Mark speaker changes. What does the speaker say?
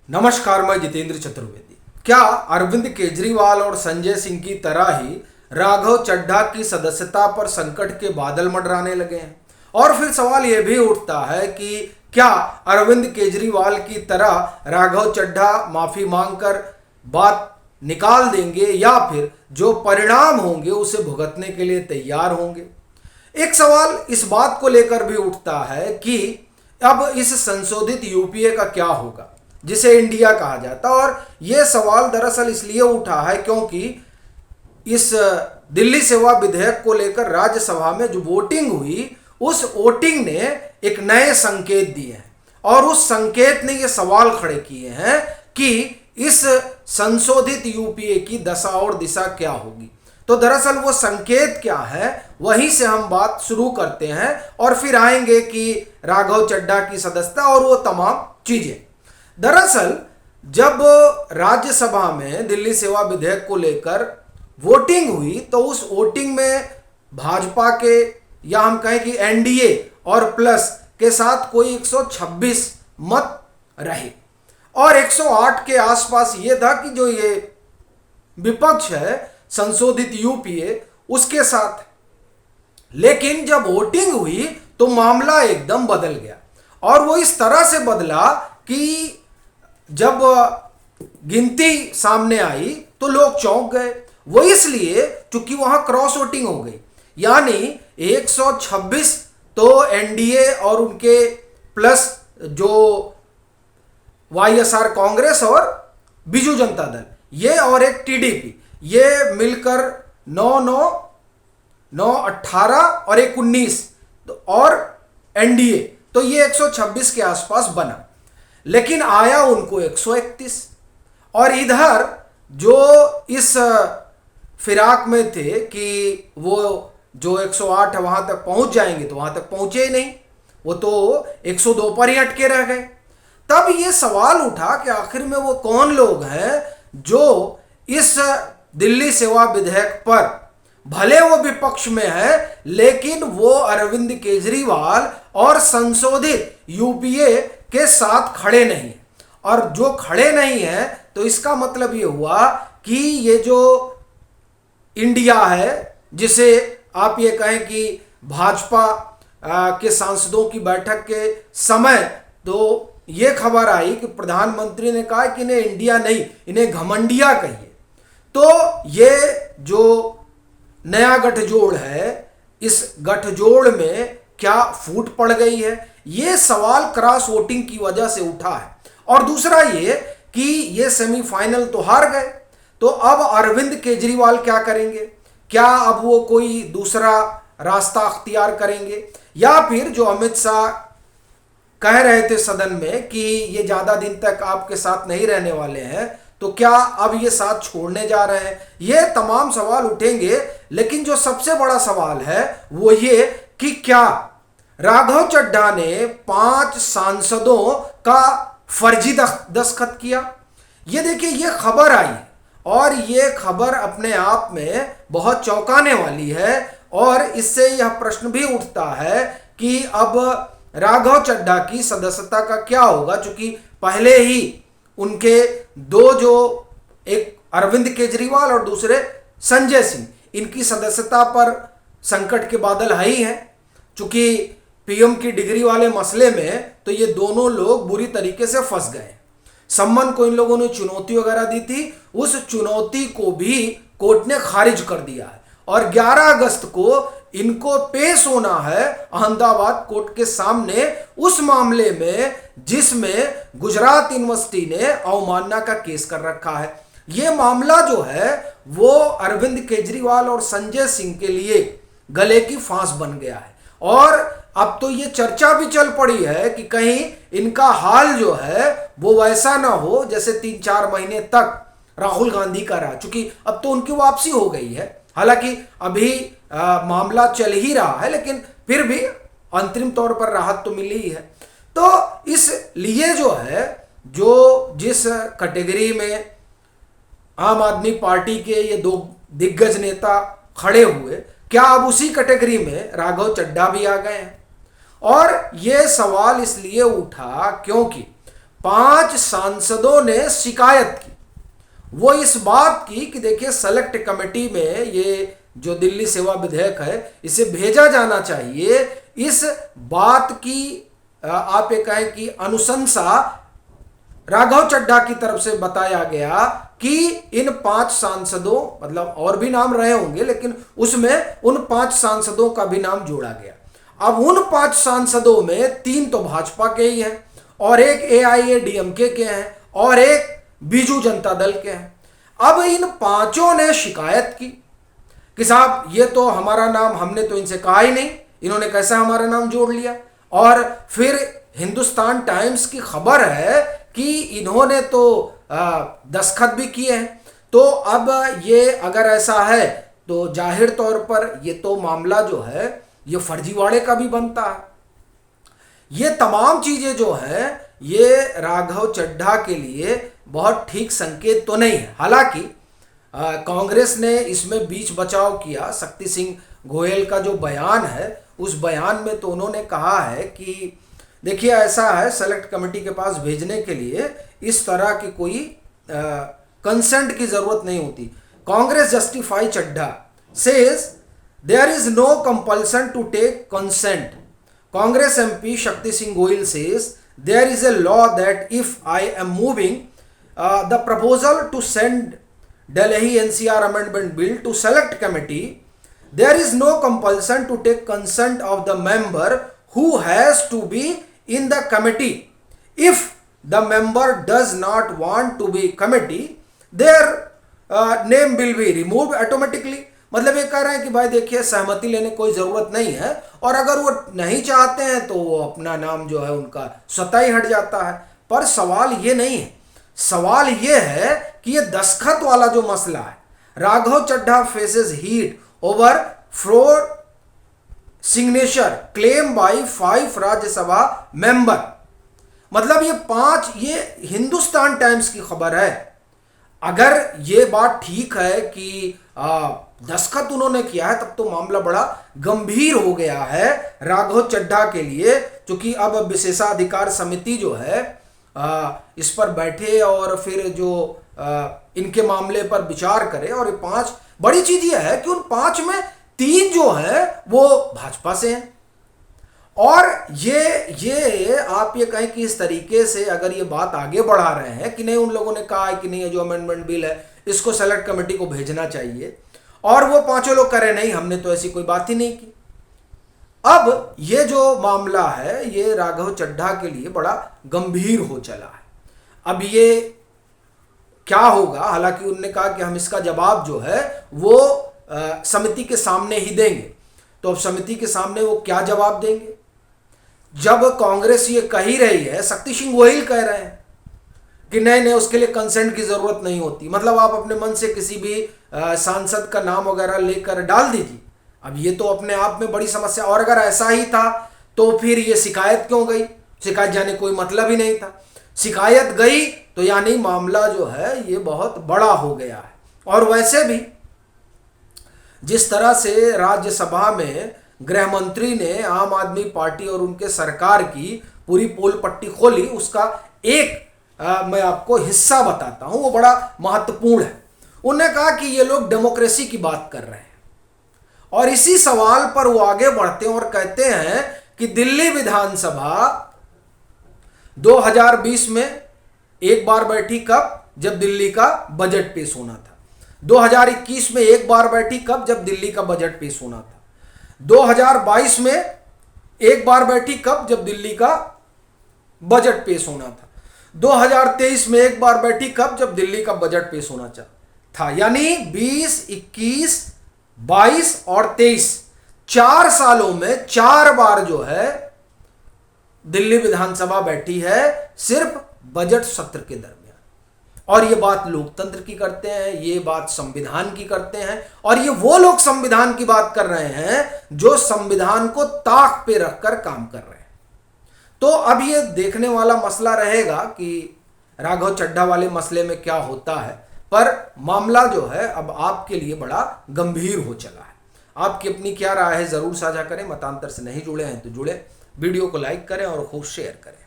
Speaker 1: नमस्कार, मैं जितेंद्र चतुर्वेदी। क्या अरविंद केजरीवाल और संजय सिंह की तरह ही राघव चड्ढा की सदस्यता पर संकट के बादल मंडराने लगे हैं? और फिर सवाल यह भी उठता है कि क्या अरविंद केजरीवाल की तरह राघव चड्ढा माफी मांगकर बात निकाल देंगे या फिर जो परिणाम होंगे उसे भुगतने के लिए तैयार होंगे? एक सवाल इस बात को लेकर भी उठता है कि अब इस संशोधित यूपीए का क्या होगा, जिसे इंडिया कहा जाता। और यह सवाल दरअसल इसलिए उठा है क्योंकि इस दिल्ली सेवा विधेयक को लेकर राज्यसभा में जो वोटिंग हुई, उस वोटिंग ने एक नए संकेत दिए हैं और उस संकेत ने ये सवाल खड़े किए हैं कि इस संशोधित यूपीए की दशा और दिशा क्या होगी। तो दरअसल वो संकेत क्या है, वहीं से हम बात शुरू करते हैं और फिर आएंगे कि राघव चड्ढा की सदस्यता और वो तमाम चीजें। दरअसल जब राज्यसभा में दिल्ली सेवा विधेयक को लेकर वोटिंग हुई तो उस वोटिंग में भाजपा के या हम कहें कि एनडीए और प्लस के साथ कोई 126 मत रहे और 108 के आसपास ये था कि जो ये विपक्ष है संशोधित यूपीए उसके साथ। लेकिन जब वोटिंग हुई तो मामला एकदम बदल गया और वो इस तरह से बदला कि जब गिनती सामने आई तो लोग चौंक गए। वो इसलिए क्योंकि वहां क्रॉस वोटिंग हो गई, यानी 126 तो एनडीए और उनके प्लस जो वाईएसआर कांग्रेस और बीजू जनता दल ये और एक टीडीपी, ये मिलकर 9 18 और एक 19 और एनडीए, तो ये 126 के आसपास बना। लेकिन आया उनको 131 और इधर जो इस फिराक में थे कि वो जो 108 वहां तक पहुंच जाएंगे तो वहां तक पहुंचे ही नहीं, वो तो 102 पर ही अटके रह गए। तब ये सवाल उठा कि आखिर में वो कौन लोग हैं जो इस दिल्ली सेवा विधेयक पर भले वो विपक्ष में है लेकिन वो अरविंद केजरीवाल और संशोधित यूपीए के साथ खड़े नहीं। और जो खड़े नहीं है तो इसका मतलब ये हुआ कि ये जो इंडिया है, जिसे आप ये कहें कि भाजपा के सांसदों की बैठक के समय तो ये खबर आई कि प्रधानमंत्री ने कहा कि इन्हें इंडिया नहीं, इन्हें घमंडिया कहिए। तो ये जो नया गठजोड़ है, इस गठजोड़ में क्या फूट पड़ गई है, ये सवाल क्रॉस वोटिंग की वजह से उठा है। और दूसरा ये कि ये सेमीफाइनल तो हार गए, तो अब अरविंद केजरीवाल क्या करेंगे? क्या अब वो कोई दूसरा रास्ता अख्तियार करेंगे या फिर जो अमित शाह कह रहे थे सदन में कि ये ज्यादा दिन तक आपके साथ नहीं रहने वाले हैं, तो क्या अब ये साथ छोड़ने जा रहे हैं? ये तमाम सवाल उठेंगे। लेकिन जो सबसे बड़ा सवाल है वो ये कि क्या राघव चड्ढा ने 5 सांसदों का फर्जी दस्तखत किया? ये देखिए, ये खबर आई और ये खबर अपने आप में बहुत चौंकाने वाली है और इससे यह प्रश्न भी उठता है कि अब राघव चड्ढा की सदस्यता का क्या होगा, क्योंकि पहले ही उनके दो, जो एक अरविंद केजरीवाल और दूसरे संजय सिंह, इनकी सदस्यता पर संकट के बादल है ही हैं। चूंकि पीएम की डिग्री वाले मसले में तो ये दोनों लोग बुरी तरीके से फंस गए। सम्मान को इन लोगों ने चुनौती वगैरह दी थी, उस चुनौती को भी कोर्ट ने खारिज कर दिया है और 11 अगस्त को इनको पेश होना है अहमदाबाद कोर्ट के सामने उस मामले में जिसमें गुजरात यूनिवर्सिटी ने अवमानना का केस कर रखा है। यह मामला जो है वो अरविंद केजरीवाल और संजय सिंह के लिए गले की फांस बन गया है और अब तो ये चर्चा भी चल पड़ी है कि कहीं इनका हाल जो है वो वैसा ना हो जैसे 3-4 महीने तक राहुल गांधी का रहा, क्योंकि अब तो उनकी वापसी हो गई है। हालांकि अभी मामला चल ही रहा है लेकिन फिर भी अंतरिम तौर पर राहत तो मिली ही है। तो इसलिए जो है, जो जिस कैटेगरी में आम आदमी पार्टी के ये 2 दिग्गज नेता खड़े हुए, क्या अब उसी कैटेगरी में राघव चड्ढा भी आ गए हैं? और यह सवाल इसलिए उठा क्योंकि 5 सांसदों ने शिकायत की। वो इस बात की कि देखिए सेलेक्ट कमेटी में ये जो दिल्ली सेवा विधेयक है इसे भेजा जाना चाहिए। इस बात की आप ये कहें कि अनुशंसा राघव चड्ढा की तरफ से बताया गया कि इन 5 सांसदों, मतलब और भी नाम रहे होंगे लेकिन उसमें उन 5 सांसदों का भी नाम जोड़ा गया। अब उन 5 सांसदों में 3 तो भाजपा के ही हैं और एक AIADMK के हैं और एक बीजू जनता दल के हैं। अब इन 5 ने शिकायत की कि साहब ये तो हमारा नाम, हमने तो इनसे कहा ही नहीं, इन्होंने कैसा हमारा नाम जोड़ लिया। और फिर हिंदुस्तान टाइम्स की खबर है कि इन्होंने तो दस्तखत भी किए हैं। तो अब ये अगर ऐसा है तो जाहिर तौर पर ये तो मामला जो है ये फर्जीवाड़े का भी बनता है। ये तमाम चीजें जो है ये राघव चड्ढा के लिए बहुत ठीक संकेत तो नहीं है। हालांकि कांग्रेस ने इसमें बीच बचाव किया। शक्ति सिंह गोयल का जो बयान है उस बयान में तो उन्होंने कहा है कि देखिए ऐसा है, सेलेक्ट कमेटी के पास भेजने के लिए इस तरह की कोई कंसेंट की जरूरत नहीं होती। Congress justify Chadha says there is no compulsion to take consent. Congress MP Shakti Singh Goyal says there is a law that if I am moving the proposal to send Delhi NCR amendment bill to select committee, there is no compulsion to take consent of the member who has to be in the committee. If the member does not want to be committee, their name will be removed automatically. मतलब ये कह रहे हैं कि भाई देखिए सहमति लेने कोई जरूरत नहीं है और अगर वो नहीं चाहते हैं तो वो अपना नाम जो है उनका स्वतः ही हट जाता है। पर सवाल ये नहीं है, सवाल ये है कि ये दस्तखत वाला जो मसला है, Raghav Chadha faces heat over fraud signature claim by 5 Rajya Sabha member. मतलब ये 5, ये हिंदुस्तान टाइम्स की खबर है। अगर ये बात ठीक है कि दस्तखत उन्होंने किया है तब तो मामला बड़ा गंभीर हो गया है राघव चड्ढा के लिए, क्योंकि अब विशेषाधिकार समिति जो है इस पर बैठे और फिर जो इनके मामले पर विचार करे। और ये 5, बड़ी चीज ये है कि उन 5 में 3 जो है वो भाजपा से हैं। और ये आप ये कहें कि इस तरीके से अगर ये बात आगे बढ़ा रहे हैं कि नहीं, उन लोगों ने कहा है कि नहीं, ये जो अमेंडमेंट बिल है इसको सेलेक्ट कमेटी को भेजना चाहिए, और वो 5 लोग कह रहे नहीं हमने तो ऐसी कोई बात ही नहीं की। अब ये जो मामला है ये राघव चड्ढा के लिए बड़ा गंभीर हो चला है। अब ये क्या होगा, हालांकि उन्होंने कहा कि हम इसका जवाब जो है वो समिति के सामने ही देंगे। तो अब समिति के सामने वो क्या जवाब देंगे, जब कांग्रेस ये कह ही रही है, शक्ति सिंह गोयल कह रहे हैं कि नहीं उसके लिए कंसेंट की जरूरत नहीं होती। मतलब आप अपने मन से किसी भी सांसद का नाम वगैरह लेकर डाल दीजिए। अब ये तो अपने आप में बड़ी समस्या। और अगर ऐसा ही था तो फिर ये शिकायत क्यों गई? शिकायत जाने कोई मतलब ही नहीं था। शिकायत गई तो यानी मामला जो है ये बहुत बड़ा हो गया है। और वैसे भी जिस तरह से राज्यसभा में गृह मंत्री ने आम आदमी पार्टी और उनके सरकार की पूरी पोल पट्टी खोली, उसका एक मैं आपको हिस्सा बताता हूं, वो बड़ा महत्वपूर्ण है। उन्होंने कहा कि ये लोग डेमोक्रेसी की बात कर रहे हैं, और इसी सवाल पर वो आगे बढ़ते हैं और कहते हैं कि दिल्ली विधानसभा 2020 में एक बार बैठी कब? जब दिल्ली का बजट पेश होना था। 2021 में एक बार बैठी कब? जब दिल्ली का बजट पेश होना था। 2022 में एक बार बैठी कब? जब दिल्ली का बजट पेश होना था। 2023 में एक बार बैठी कब? जब दिल्ली का बजट पेश होना था। यानी 20, 21, 22 और 23, 4 सालों में 4 बार जो है दिल्ली विधानसभा बैठी है, सिर्फ बजट सत्र के दरमियान। और ये बात लोकतंत्र की करते हैं, ये बात संविधान की करते हैं, और ये वो लोग संविधान की बात कर रहे हैं जो संविधान को ताक पे रखकर काम कर रहे हैं। तो अब ये देखने वाला मसला रहेगा कि राघव चड्ढा वाले मसले में क्या होता है। पर मामला जो है अब आपके लिए बड़ा गंभीर हो चला है। आपकी अपनी क्या राय है जरूर साझा करें। मतांतर से नहीं जुड़े हैं तो जुड़े, वीडियो को लाइक करें और खूब शेयर करें।